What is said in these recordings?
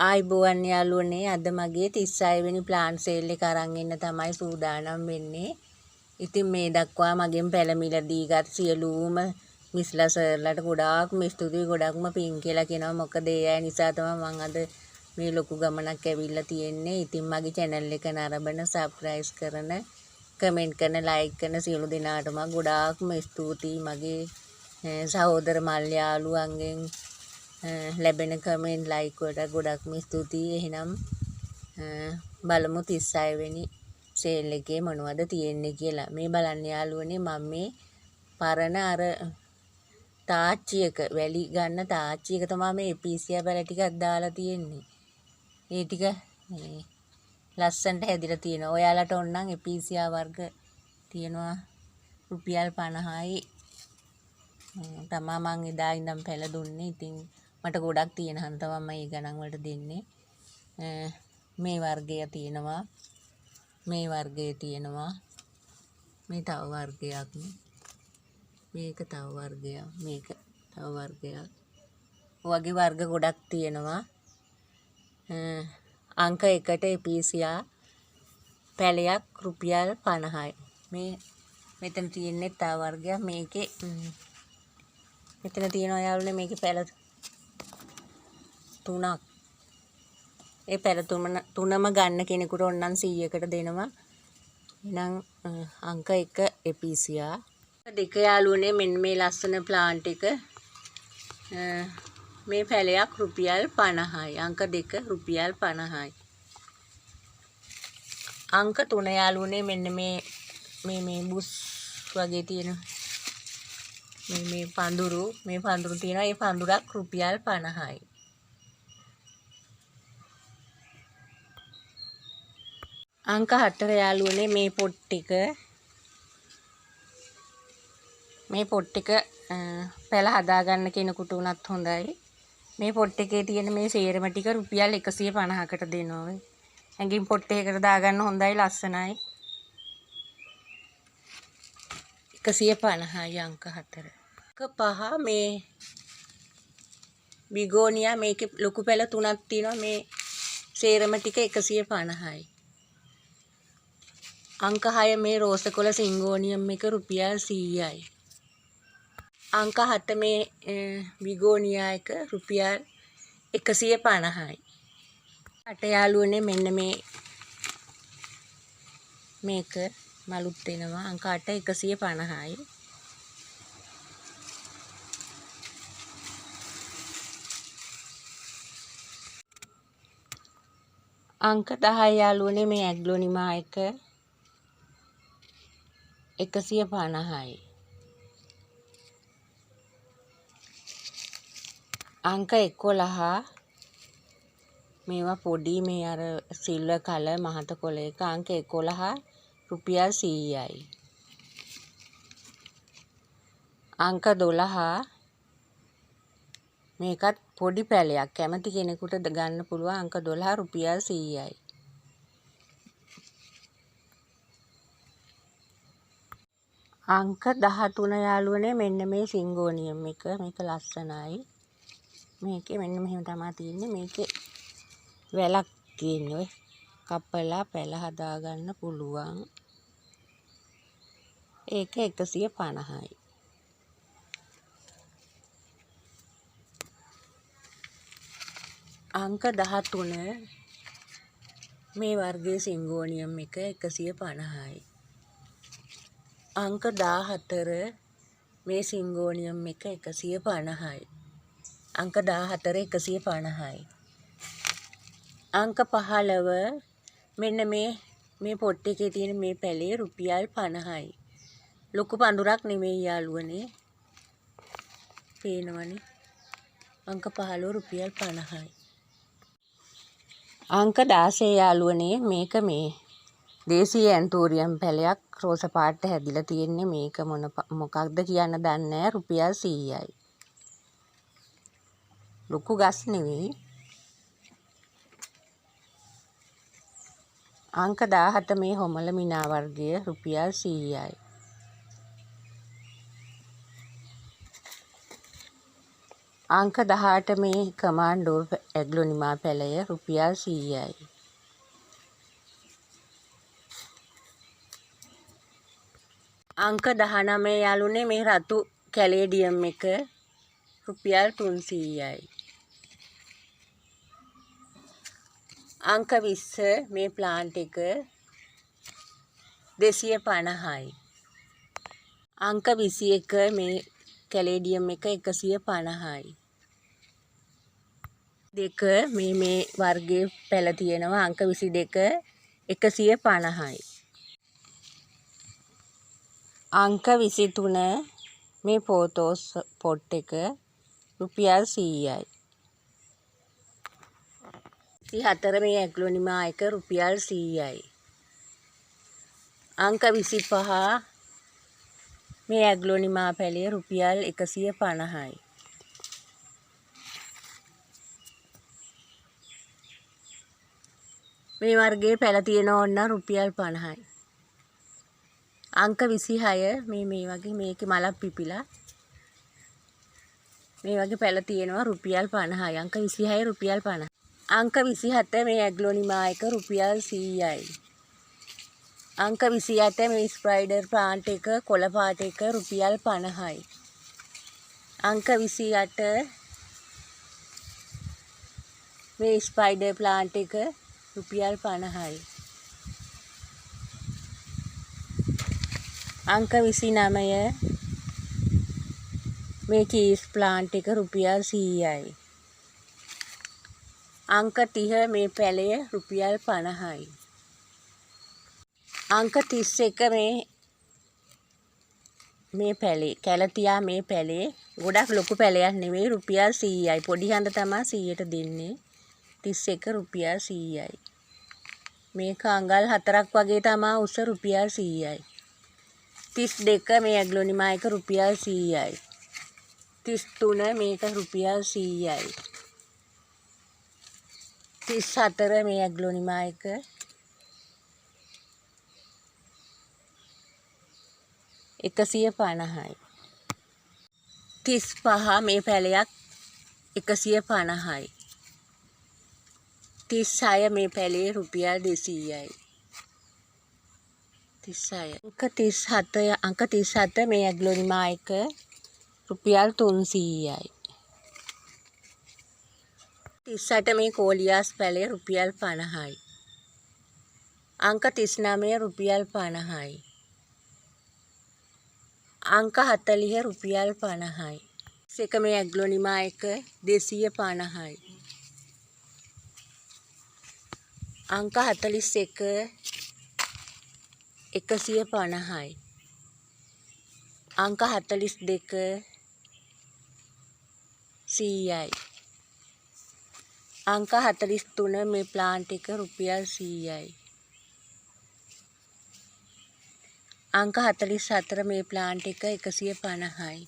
ආයිබෝවන් යාළුවනේ අද මගේ 36 වෙනි ප්ලාන්ට් සේල් එක අරන් එන්න තමයි සූදානම් වෙන්නේ. ඉතින් මේ දක්වා මගෙන් පැලමිලා දීගත් සියලුම මිස්ලා සර්ලට ගොඩාක්ම ස්තුතියි ගොඩක්ම පින් කියලා කියනවා. මොකද ඒ අය නිසා තමයි මම අද මේ ලොකු ගමනක් ඇවිල්ලා තියෙන්නේ. ඉතින් මගේ channel එක නරඹන subscribe කරන කමෙන්ට් කරන ලයික් කරන සියලු දෙනාටම ගොඩාක්ම ස්තුතියි. මගේ සහෝදර මල් යාළුවන්ගෙන් ලැබෙන කමෙන්ට් ලයික් වලට ගොඩක්ම ස්තුතියි. එහෙනම් බලමු 36 වෙනි සේල් එකේ මොනවද තියෙන්නේ කියලා. මේ බලන්න යාළුවනේ මම මේ පරණ අර තාච්චියක වැලි ගන්න තාච්චියක තමයි මේ එපීසියා පැල ටිකක් දාලා තියෙන්නේ. ඒ ටික ලස්සනට හැදිලා තියෙනවා. ඔයාලට ඕනනම් එපීසියා වර්ග තියෙනවා රුපියල් 50යි. තමා මං එදා ඉඳන් පැල දුන්නේ. ඉතින් මට ගොඩක් තියෙන හන්ද තමයි මේ ගණන් වලට දෙන්නේ. මේ වර්ගය තියෙනවා. මේ වර්ගය තියෙනවා. මේ තව වර්ගයක්. මේක තව වර්ගයක්. මේක තව වර්ගයක්. ඔයගේ වර්ග ගොඩක් තියෙනවා. අංක 1ට එපීසියා පැලයක් රුපියල් 50යි. මේ මෙතන තියෙන්නේ තව වර්ගයක්. මේකේ මෙතන තියෙනවා යාළුවනේ මේකේ පැල තුනක්. ඒ පැල තුනම ගන්න කෙනෙකුට ඕනනම් 100කට දෙනවා. එහෙනම් අංක 1 එපීසියා. දෙක යාළුවනේ මෙන්න මේ ලස්සන ප්ලාන්ට් එක මේ පැලයක් රුපියල් 50යි. අංක 2 රුපියල් 50යි. අංක 3 යාළුවනේ මෙන්න මේ බුස් වගේ තියෙන මේ පඳුරු තියෙනවා. ඒ පඳුරක් රුපියල් 50යි. අංක 4 යාළුවනේ මේ පොට් ටික පැල හදාගන්න කෙනෙකුට උනත් හොඳයි. මේ පොට් එකේ තියෙන මේ සේරම ටික රුපියල් 150කට දෙනවා. ඇඟින් පොට් එකකට දාගන්න හොඳයි ලස්සනයි. 150යි අංක 4. අංක 5 මේ බිගෝනියා මේකේ ලොකු පැල තුනක් තියෙනවා. මේ සේරම ටික 150යි. අංක 6 මේ රෝසකොළ සිංගෝනියම් එක රුපියල් 100යි. අංක 7 මේ බිගෝනියා එක රුපියල් 150යි. අට යාළුවනේ මෙන්න මේක මලුත් වෙනවා. අංක 8 150යි. අංක 10 යාළුවනේ මේ ඇග්ලොනිමා එක 150යි. අංක 11 මේවා පොඩි මේ අර සිල්වර් කලර් මහත කොළ එක අංක 11 රුපියල් 100යි. අංක 12 මේකත් පොඩි පැලයක් කැමති කෙනෙකුට ගන්න පුළුවන්. අංක 12 රුපියල් 100යි. අංක 13 යාළුවනේ මෙන්න මේ සිංගෝනියම් එක. මේක ලස්සනයි. මේකේ මෙන්න මෙහෙම තමයි තියෙන්නේ. මේකේ වැලක් තියෙන්නේ. කපලා පැල හදාගන්න පුළුවන්. ඒක 150යි. අංක 13 මේ වර්ගයේ සිංගෝනියම් එක 150යි. අංක 14 මේ සිංගෝනියම් එක 150යි. අංක 14 150යි. අංක 15 මෙන්න මේ පොට් එකේ තියෙන මේ පැලේ රුපියල් 50යි. ලොකු පඳුරක් නෙමෙයි යාළුවනේ. පේනවනේ. අංක 15 රුපියල් 50යි. අංක 16 යාළුවනේ මේක මේ දේශීය ඇන්තෝරියම් පැලයක් රෝස පාට හැදිලා තියෙන්නේ. මේක මොකක්ද කියන්න දන්නේ නැහැ. රුපියල් 100යි. ලොකු ගස් නෙවෙයි. අංක 17 මේ හොමල මිනා වර්ගය රුපියල් 100යි. අංක 18 මේ කමාන්ඩෝ ඇග්ලොනිමා පැළය රුපියල් 100යි. අංක 19 යාළුවනේ මේ රතු කැලේඩියම් එක රුපියල් 300යි. අංක 20 මේ ප්ලාන්ට් එක 250යි. අංක 21 මේ කැලේඩියම් එක 150යි. දෙක මේ වර්ගයේ පැළ තියෙනවා අංක 22 150යි. අංක 23 මේ පෝතෝස් පොට් එක රුපියල් 100යි. 24 මේ ඇග්ලොනිමා එක රුපියල් 100යි. අංක 25 මේ ඇග්ලොනිමා පැළය රුපියල් 150යි. මේ වර්ගයේ පැළ තියෙනවා ඕන්න රුපියල් 50යි. අංක 26 මේ වගේ මේකේ මලක් පිපිලා මේ වගේ පැළ තියෙනවා රුපියල් 50යි. අංක 26 රුපියල් 50. අංක 27 මේ ඇග්ලොනිමා එක රුපියල් 100යි. අංක 28 මේ ස්ප්‍රයිඩර් ප්ලාන්ට් එක කොළ පාට එක රුපියල් 50යි. අංක 28 මේ ස්ප්‍රයිඩර් ප්ලාන්ට් එක රුපියල් 50යි. අංක 29 මේ චීස් ප්ලාන්ට් එක රුපියල් 100යි. අංක 30 මේ පැළය රුපියල් 50යි. අංක 31 මේ පැළේ කැලතියා මේ පැළේ ගොඩක් ලොකු පැළයක් නෙවෙයි රුපියල් 100යි. පොඩි හඳ තමයි 100ට දෙන්නේ. 31 රුපියල් 100යි. මේක අඟල් 4ක් වගේ තමයි උස රුපියල් 100යි. 32 මේ ඇග්ලොනිමා එක රුපියල් 100යි. 33 මේක රුපියල් 100යි. 34 මේ ඇග්ලොනිමා එක 150යි. 35 මේ පැළයක් 150යි. 36 මේ පැළේ රුපියල් 200යි. 36 අංක 37 මේ ඇග්ලොනිමා එක රුපියල් 300යි. 38 මේ කෝලියාස් පැළය රුපියල් 50යි. අංක 39 රුපියල් 50යි. අංක 40 රුපියල් 50යි. එක මේ ඇග්ලොනිමා එක 250යි. අංක 41 150යි. අංක 42 100යි. අංක 43 මේ ප්ලාන්ට් එක රුපියල් 100යි. අංක 44 මේ ප්ලාන්ට් එක 150යි.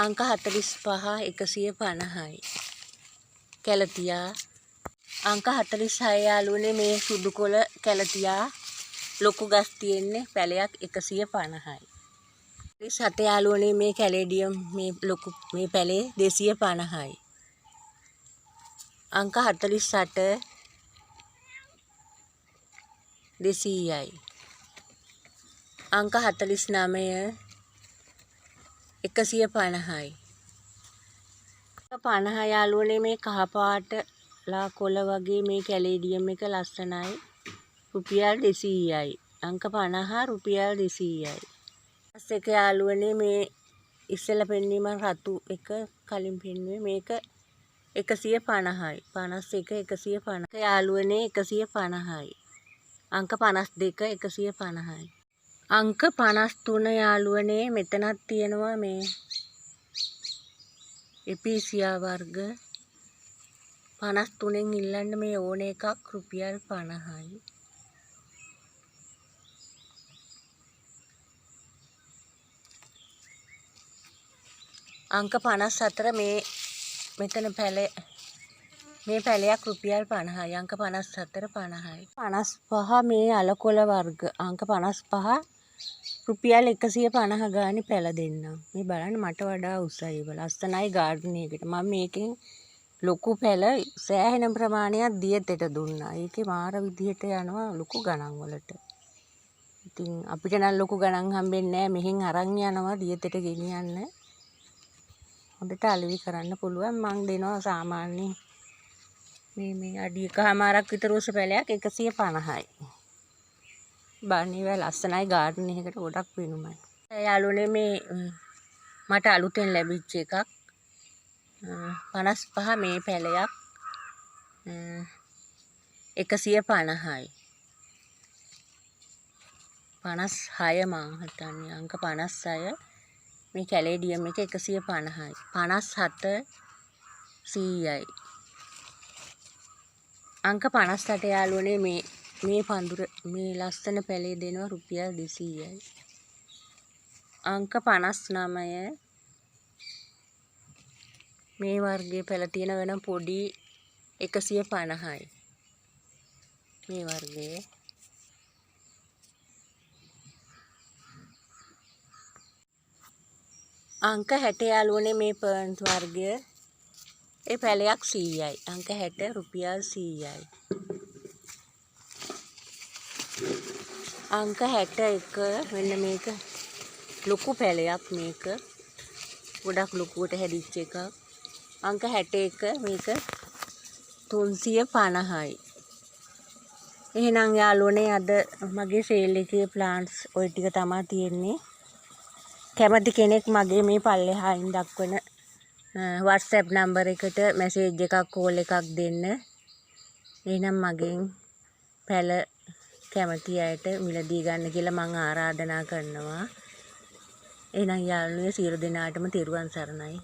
අංක 45 150යි. කැලතියා අංක 46 යාළුවනේ මේ සුදු කොළ කැලතියා ලොකු ගස් තියෙන්නේ පැළයක් 150යි. 47 යාළුවනේ මේ කැලේඩියම් මේ ලොකු මේ පැළේ 250යි. අංක 48 200යි. අංක 49 150යි. 50 යාළුවනේ මේ කහපාට ලා කොළ වගේ මේ කැලේඩියම් එක ලස්සනයි රුපියල් 200යි. අංක 50 රුපියල් 200යි. එක යාළුවනේ මේ ඉස්සෙල්ලා පෙන්වීම රතු එක කලින් පෙන්වුවේ මේක 150යි. 51 150. යාළුවනේ 150යි. අංක 52 150යි. අංක 53 යාළුවනේ මෙතනක් තියෙනවා මේ එපීසියා වර්ග 53න් ඉල්ලන්න මේ ඕන එකක් රුපියල් 50යි. අංක 54 මෙතන මේ පැළයක් රුපියල් 50යි. අංක 54 50යි. 55 මේ අලකොළ වර්ග අංක 55 රුපියල් 150 ගානේ පැල දෙන්නම්. මේ බලන්න මට වඩා උසයි ලස්සනයි ගාඩන් එකකට. මම මේකෙන් ලොකු පැල සෑහෙන ප්‍රමාණයක් දියතට දුන්නා. ඒකේ මාර විදිහට යනවා ලොකු ගණන් වලට. ඉතින් අපිට නම් ලොකු ගණන් හම්බෙන්නේ නැහැ. මෙහෙන් අරන් යනවා දියතට ගෙනියන්න. හොඳට අලෙවි කරන්න පුළුවන්. මං දෙනවා සාමාන්‍යයෙන් මේ අඩි එකමාරක් විතර උස පැලයක් 150යි. බාන්නේ ලස්සනයි ගාඩන් එකකට ගොඩක් වෙනුමයි. යාළුවනේ මේ මට අලුතෙන් ලැබිච්ච එකක් 55 මේ පැලයක් 150යි. 56 මං හිතන්නේ අංක 56 මේ කැලේඩියම් එක 150යි. 57 100යි. අංක 58 යාළුවනේ මේ පඳුර මේ ලස්සන පැලේ දෙනවා රුපියල් 200යි. අංක 59 මේ වර්ගයේ පැල තියෙන වෙන පොඩි 150යි. මේ වර්ගයේ අංක 60 යාළුවනේ මේ පර්න්ස් වර්ගය ඒ පැලයක් 100යි. අංක 60 රුපියල් 100යි. අංක 61 මෙන්න මේක ලොකු පැලයක් මේක. ගොඩක් ලොකුවට හැදිච්ච එකක්. අංක 61 මේක 350යි. එහෙනම් යාළුවනේ අද මගේ සේල් එකේ ප්ලාන්ට්ස් ওই ටික තමයි තියෙන්නේ. කැමති කෙනෙක් මගේ මේ පල්ලෙහායින් දක්වන WhatsApp නම්බර් එකට මැසේජ් එකක් කෝල් එකක් දෙන්න. එහෙනම් මගෙන් පැල කැමති අයට මිලදී ගන්න කියලා මම ආරාධනා කරනවා. එහෙනම් යාළුවනේ සියලු දෙනාටම තෙරුවන් සරණයි.